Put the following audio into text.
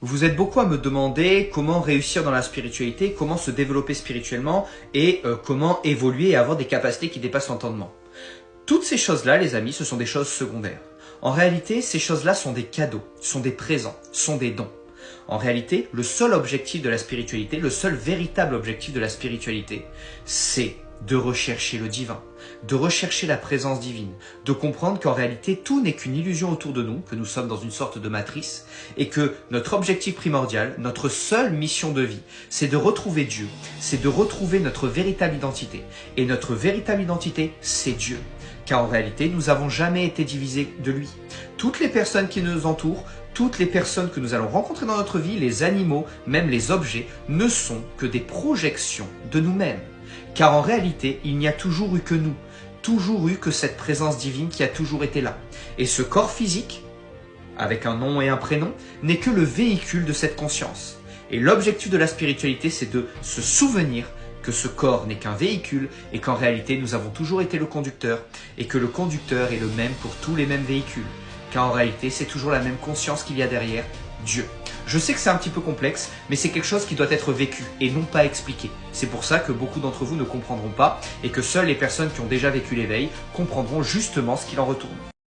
Vous êtes beaucoup à me demander comment réussir dans la spiritualité, comment se développer spirituellement et comment évoluer et avoir des capacités qui dépassent l'entendement. Toutes ces choses-là, les amis, ce sont des choses secondaires. En réalité, ces choses-là sont des cadeaux, sont des présents, sont des dons. En réalité, le seul objectif de la spiritualité, le seul véritable objectif de la spiritualité, c'est de rechercher le divin, de rechercher la présence divine, de comprendre qu'en réalité, tout n'est qu'une illusion autour de nous, que nous sommes dans une sorte de matrice, et que notre objectif primordial, notre seule mission de vie, c'est de retrouver Dieu, c'est de retrouver notre véritable identité. Et notre véritable identité, c'est Dieu. Car en réalité, nous n'avons jamais été divisés de lui. Toutes les personnes qui nous entourent, toutes les personnes que nous allons rencontrer dans notre vie, les animaux, même les objets, ne sont que des projections de nous-mêmes. Car en réalité, il n'y a toujours eu que nous, toujours eu que cette présence divine qui a toujours été là. Et ce corps physique, avec un nom et un prénom, n'est que le véhicule de cette conscience. Et l'objectif de la spiritualité, c'est de se souvenir que ce corps n'est qu'un véhicule et qu'en réalité, nous avons toujours été le conducteur et que le conducteur est le même pour tous les mêmes véhicules. Car en réalité, c'est toujours la même conscience qu'il y a derrière, Dieu. Je sais que c'est un petit peu complexe, mais c'est quelque chose qui doit être vécu et non pas expliqué. C'est pour ça que beaucoup d'entre vous ne comprendront pas et que seules les personnes qui ont déjà vécu l'éveil comprendront justement ce qu'il en retourne.